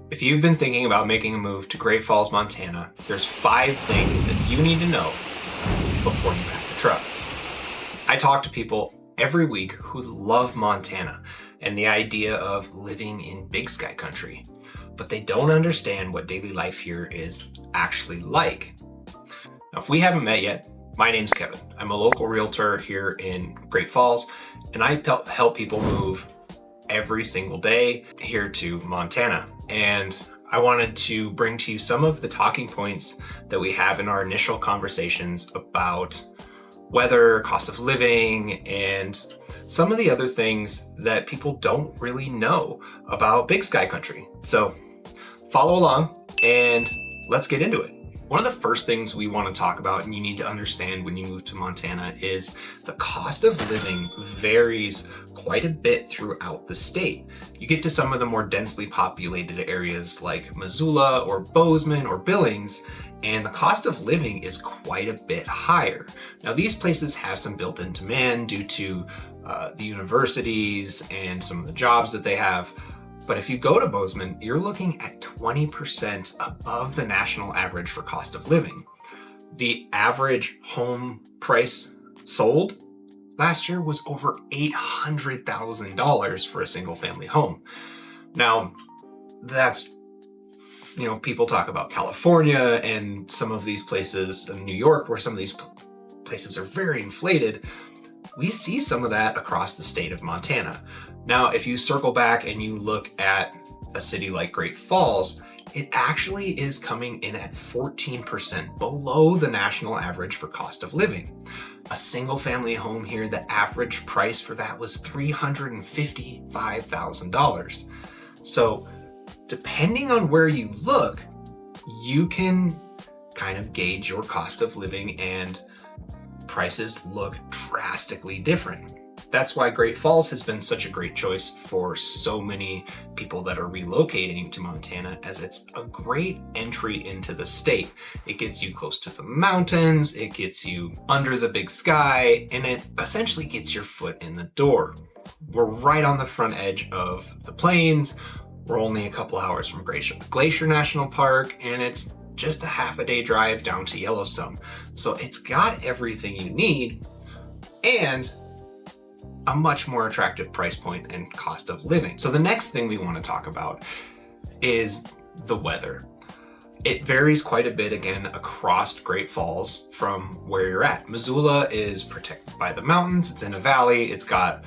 If you've been thinking about making a move to Great Falls, Montana, there's 5 things that you need to know before you pack the truck. I talk to people every week who love Montana and the idea of living in Big Sky country, but they don't understand what daily life here is actually like. Now, if we haven't met yet, my name's Kevin. I'm a local realtor here in Great Falls, and I help people move every single day here to Montana. And I wanted to bring to you some of the talking points that we have in our initial conversations about weather, cost of living, and some of the other things that people don't really know about Big Sky country. So follow along and let's get into it. One of the first things we want to talk about, and you need to understand when you move to Montana, is the cost of living varies quite a bit throughout the state. You get to some of the more densely populated areas like Missoula or Bozeman or Billings, and the cost of living is quite a bit higher. Now, these places have some built-in demand due to the universities and some of the jobs that they have. But if you go to Bozeman, you're looking at 20% above the national average for cost of living. The average home price sold last year was over $800,000 for a single family home. Now, that's, people talk about California and some of these places in New York where some of these places are very inflated. We see some of that across the state of Montana. Now, if you circle back and you look at a city like Great Falls, it actually is coming in at 14% below the national average for cost of living. A single family home here, the average price for that was $355,000. So depending on where you look, you can kind of gauge your cost of living, and prices look drastically different. That's why Great Falls has been such a great choice for so many people that are relocating to Montana, as it's a great entry into the state. It gets you close to the mountains, it gets you under the Big Sky, and it essentially gets your foot in the door. We're right on the front edge of the plains. We're only a couple hours from Glacier National Park, and it's just a half a day drive down to Yellowstone. So it's got everything you need and a much more attractive price point and cost of living. So the next thing we want to talk about is the weather. It varies quite a bit, again, across Great Falls from where you're at. Missoula is protected by the mountains. It's in a valley. It's got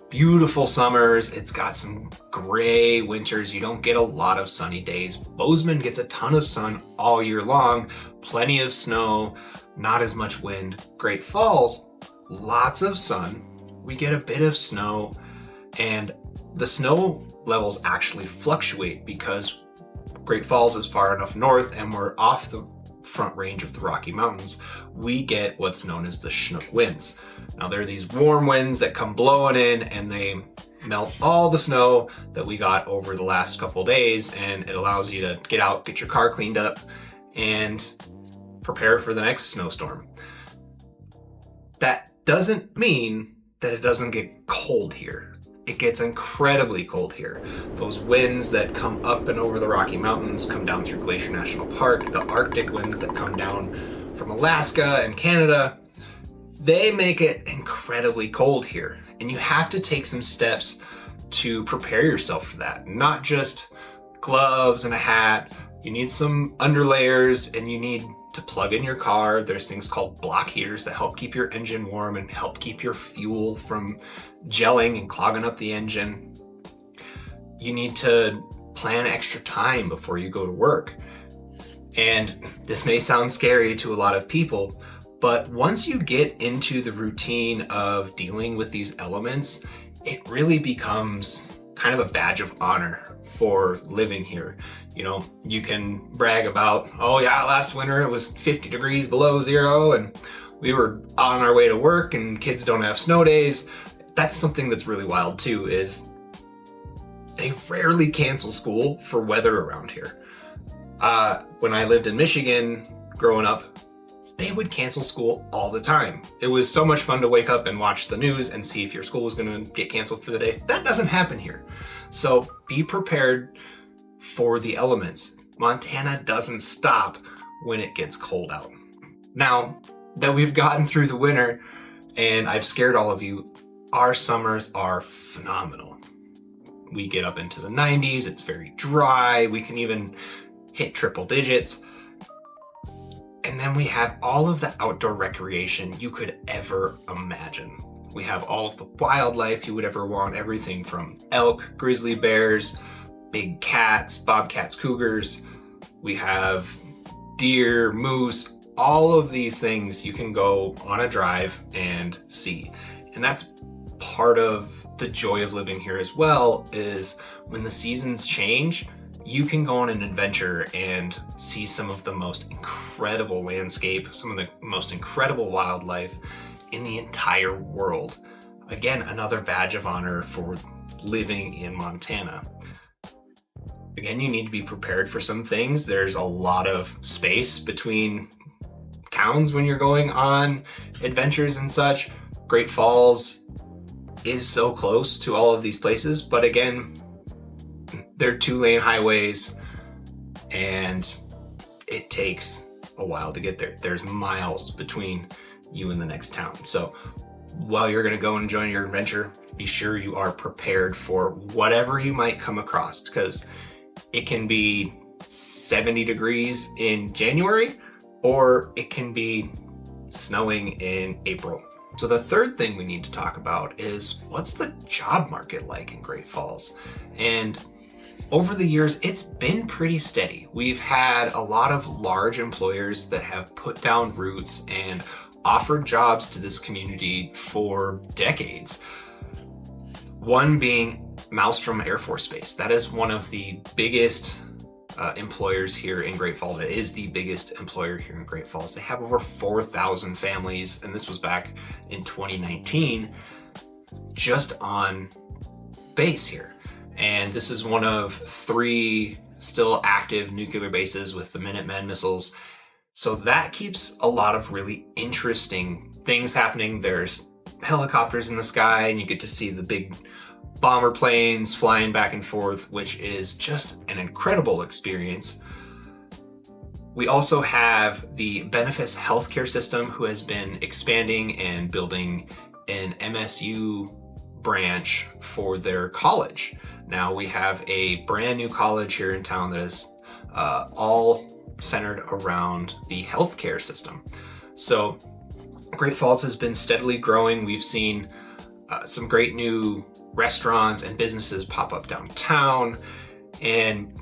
beautiful summers. It's got some gray winters. You don't get a lot of sunny days. Bozeman gets a ton of sun all year long, plenty of snow, not as much wind. Great Falls, lots of sun. We get a bit of snow, and the snow levels actually fluctuate because Great Falls is far enough north and we're off the front range of the Rocky Mountains. We get what's known as the Chinook winds. Now, there are these warm winds that come blowing in and they melt all the snow that we got over the last couple of days, and it allows you to get out, get your car cleaned up, and prepare for the next snowstorm. That doesn't mean that it doesn't get cold here. It gets incredibly cold here. Those winds that come up and over the Rocky Mountains come down through Glacier National Park, the Arctic winds that come down from Alaska and Canada, they make it incredibly cold here. And you have to take some steps to prepare yourself for that. Not just gloves and a hat. You need some underlayers, and you need to plug in your car. There's things called block heaters that help keep your engine warm and help keep your fuel from gelling and clogging up the engine. You need to plan extra time before you go to work. And this may sound scary to a lot of people, but once you get into the routine of dealing with these elements, it really becomes kind of a badge of honor for living here. You can brag about, oh yeah, last winter it was 50 degrees below zero and we were on our way to work and kids don't have snow days. That's something that's really wild too, is they rarely cancel school for weather around here. When I lived in Michigan growing up, they would cancel school all the time. It was so much fun to wake up and watch the news and see if your school was gonna get canceled for the day. That doesn't happen here. So be prepared for the elements. Montana doesn't stop when it gets cold out. Now that we've gotten through the winter and I've scared all of you, our summers are phenomenal. We get up into the 90s, it's very dry, we can even hit triple digits. And then we have all of the outdoor recreation you could ever imagine. We have all of the wildlife you would ever want, everything from elk, grizzly bears, big cats, bobcats, cougars. We have deer, moose, all of these things you can go on a drive and see. And that's part of the joy of living here as well, is when the seasons change, you can go on an adventure and see some of the most incredible landscape, some of the most incredible wildlife in the entire world. Again, another badge of honor for living in Montana. Again, you need to be prepared for some things. There's a lot of space between towns when you're going on adventures and such. Great Falls is so close to all of these places, but again, they're 2-lane highways and it takes a while to get there. There's miles between you and the next town. So while you're gonna go and enjoy your adventure, be sure you are prepared for whatever you might come across, because it can be 70 degrees in January or it can be snowing in April. So the third thing we need to talk about is, what's the job market like in Great Falls? And over the years, it's been pretty steady. We've had a lot of large employers that have put down roots and offered jobs to this community for decades. One being Malmstrom Air Force Base. That is one of the biggest employers here in Great Falls. It is the biggest employer here in Great Falls. They have over 4,000 families, and this was back in 2019, just on base here. And this is one of 3 still active nuclear bases with the Minuteman missiles. So that keeps a lot of really interesting things happening. There's helicopters in the sky and you get to see the big bomber planes flying back and forth, which is just an incredible experience. We also have the Benefice healthcare system, who has been expanding and building an MSU branch for their college. Now we have a brand new college here in town that is all centered around the healthcare system. So Great Falls has been steadily growing. We've seen some great new restaurants and businesses pop up downtown. And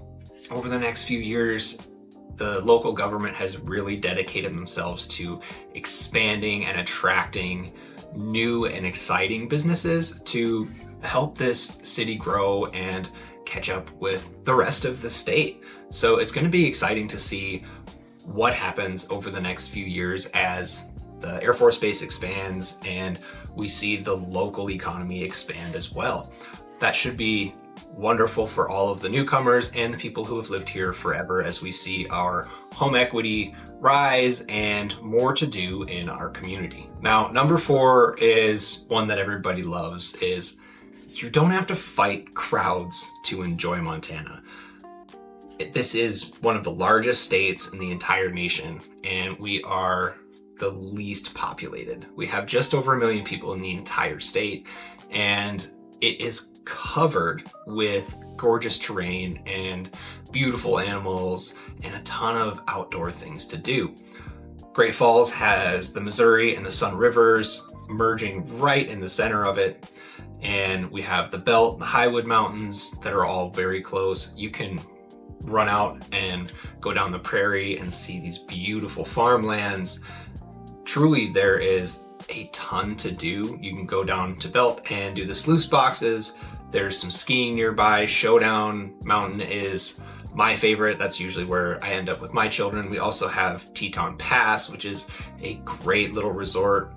over the next few years, the local government has really dedicated themselves to expanding and attracting new and exciting businesses to help this city grow and catch up with the rest of the state. So it's going to be exciting to see what happens over the next few years as the Air Force Base expands and we see the local economy expand as well. That should be wonderful for all of the newcomers and the people who have lived here forever, as we see our home equity rise and more to do in our community. Now, number 4 is one that everybody loves, is you don't have to fight crowds to enjoy Montana. This is one of the largest states in the entire nation, and we are the least populated. We have just over 1 million people in the entire state, and it is covered with gorgeous terrain and beautiful animals and a ton of outdoor things to do. Great Falls has the Missouri and the Sun Rivers merging right in the center of it. And we have the Belt, the Highwood Mountains that are all very close. You can run out and go down the prairie and see these beautiful farmlands. Truly, there is a ton to do. You can go down to Belt and do the sluice boxes. There's some skiing nearby. Showdown Mountain is my favorite. That's usually where I end up with my children. We also have Teton Pass, which is a great little resort.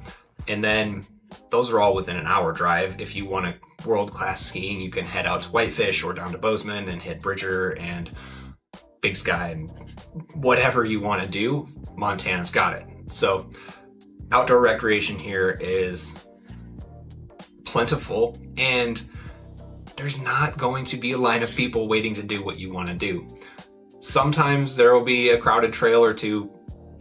And then those are all within an hour drive. If you want a world-class skiing, you can head out to Whitefish or down to Bozeman and hit Bridger and Big Sky and whatever you want to do, Montana's got it. So outdoor recreation here is plentiful, and there's not going to be a line of people waiting to do what you want to do. Sometimes there will be a crowded trail or two,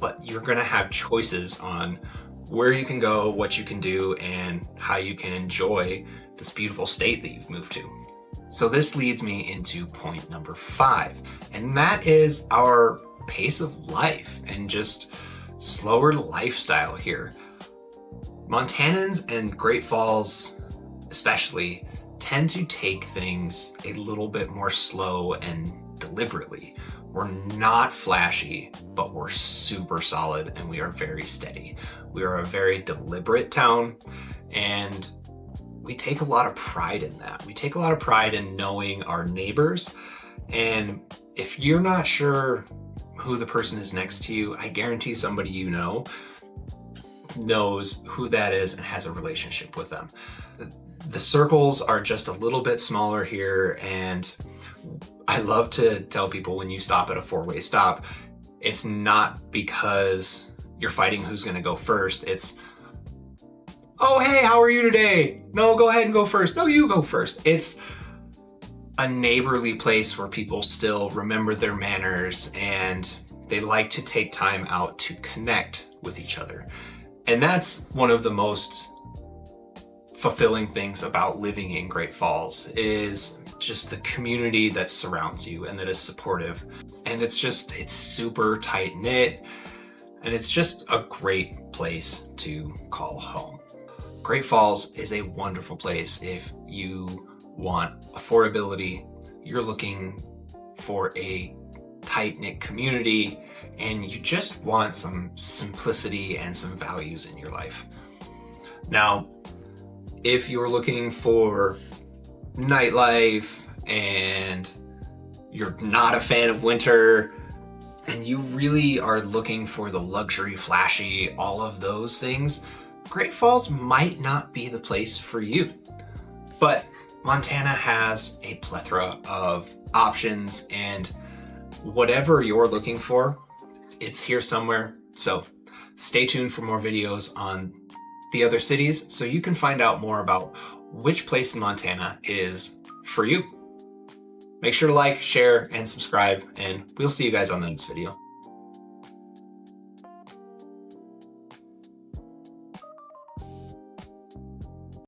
but you're going to have choices on where you can go, what you can do, and how you can enjoy this beautiful state that you've moved to. So this leads me into point number 5, and that is our pace of life and just slower lifestyle here. Montanans and Great Falls especially tend to take things a little bit more slow and deliberately. We're not flashy, but we're super solid and we are very steady. We are a very deliberate town, and we take a lot of pride in that. We take a lot of pride in knowing our neighbors, and if you're not sure who the person is next to you, I guarantee somebody you know knows who that is and has a relationship with them. The circles are just a little bit smaller here, and I love to tell people when you stop at a 4-way stop, it's not because you're fighting who's going to go first. It's, oh, hey, how are you today? No, go ahead and go first. No, you go first. It's a neighborly place where people still remember their manners and they like to take time out to connect with each other. And that's one of the most fulfilling things about living in Great Falls, is just the community that surrounds you and that is supportive. And it's super tight knit, and it's just a great place to call home. Great Falls is a wonderful place if you want affordability, you're looking for a tight-knit community, and you just want some simplicity and some values in your life. Now, if you're looking for nightlife and you're not a fan of winter and you really are looking for the luxury, flashy, all of those things, Great Falls might not be the place for you. But Montana has a plethora of options, and whatever you're looking for, it's here somewhere. So stay tuned for more videos on the other cities so you can find out more about which place in Montana is for you. Make sure to like, share, and subscribe, and we'll see you guys on the next video.